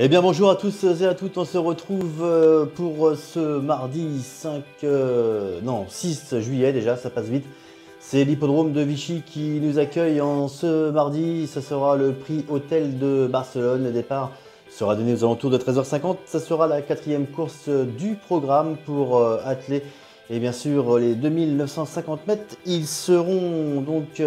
Eh bien bonjour à tous et à toutes, on se retrouve pour ce mardi 6 juillet déjà, ça passe vite. C'est l'hippodrome de Vichy qui nous accueille en ce mardi, ce sera le prix Hôtel de Barcelone, le départ sera donné aux alentours de 13h50, ça sera la quatrième course du programme pour atteler. Et bien sûr, les 2950 mètres, ils seront donc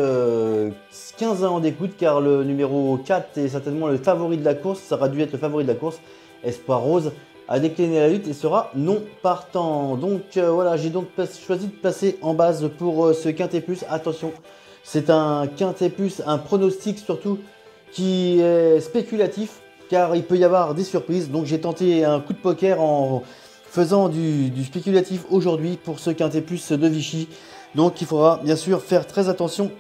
15 ans d'écoute car le numéro 4 est certainement le favori de la course, ça aura dû être le favori de la course. Espoir Rose a décliné la lutte et sera non partant. Donc voilà, j'ai donc choisi de passer en base pour ce Quintet Plus. Attention, c'est un Quintet Plus, un pronostic surtout qui est spéculatif car il peut y avoir des surprises. Donc j'ai tenté un coup de poker en faisant du spéculatif aujourd'hui pour ce Quintet Plus de Vichy. Donc il faudra bien sûr faire très attention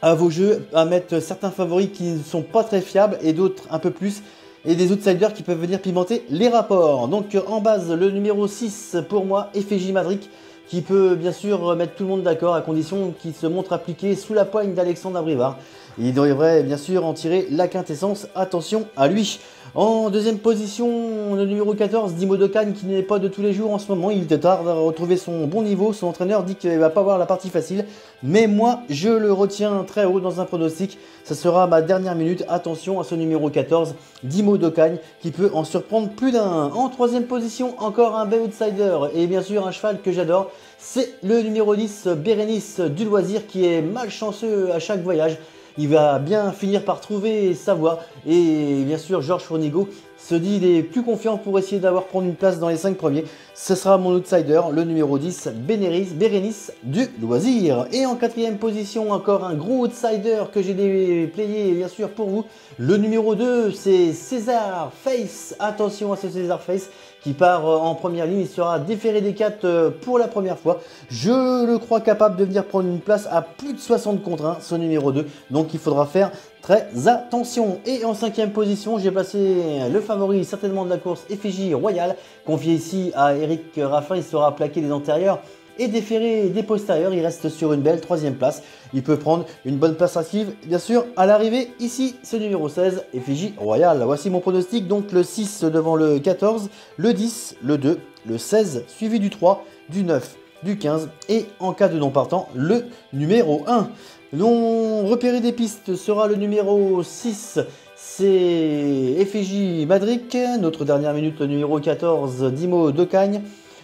à vos jeux, à mettre certains favoris qui ne sont pas très fiables et d'autres un peu plus, et des outsiders qui peuvent venir pimenter les rapports. Donc en base, le numéro 6 pour moi, FJ Madric, qui peut bien sûr mettre tout le monde d'accord à condition qu'il se montre appliqué sous la poigne d'Alexandre Abrivard. Il devrait bien sûr en tirer la quintessence, attention à lui. En deuxième position, le numéro 14, Dimo Dokan, qui n'est pas de tous les jours en ce moment. Il tarde à retrouver son bon niveau. Son entraîneur dit qu'il ne va pas avoir la partie facile. Mais moi, je le retiens très haut dans un pronostic. Ce sera ma dernière minute. Attention à ce numéro 14, Dimo Dokan, qui peut en surprendre plus d'un. En troisième position, encore un bel outsider. Et bien sûr, un cheval que j'adore. C'est le numéro 10, Bérénice du Loisir, qui est malchanceux à chaque voyage. Il va bien finir par trouver sa voie. Et bien sûr, Georges Fournigo se dit des plus confiants pour essayer prendre une place dans les 5 premiers. Ce sera mon outsider, le numéro 10, Bérénice du Loisir. Et en quatrième position, encore un gros outsider que j'ai déplayé bien sûr pour vous. Le numéro 2, c'est César Face. Attention à ce César Face qui part en première ligne. Il sera déféré des 4 pour la première fois. Je le crois capable de venir prendre une place à plus de 60 contre 1, ce numéro 2. Donc il faudra faire très attention. Et en cinquième position, j'ai placé le favori certainement de la course, FJ Royal, confié ici à Eric Raffin. Il sera plaqué des antérieurs et déféré des postérieurs. Il reste sur une belle troisième place. Il peut prendre une bonne place active, bien sûr, à l'arrivée. Ici, ce numéro 16, FJ Royal. Voici mon pronostic. Donc le 6 devant le 14, le 10, le 2, le 16, suivi du 3, du 9, du 15 et en cas de non partant, le numéro 1. Non repéré des pistes sera le numéro 6. C'est FJ Madric. Notre dernière minute, le numéro 14, Dimo Docagne.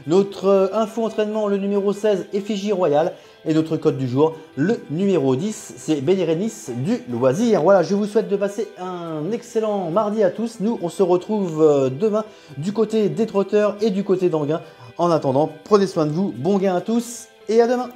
Notre info entraînement, le numéro 16, FJ Royal. Et notre code du jour, le numéro 10, c'est Bérénice du Loisir. Voilà, je vous souhaite de passer un excellent mardi à tous. Nous, on se retrouve demain du côté des trotteurs et du côté d'Anguin. En attendant, prenez soin de vous. Bon gain à tous et à demain.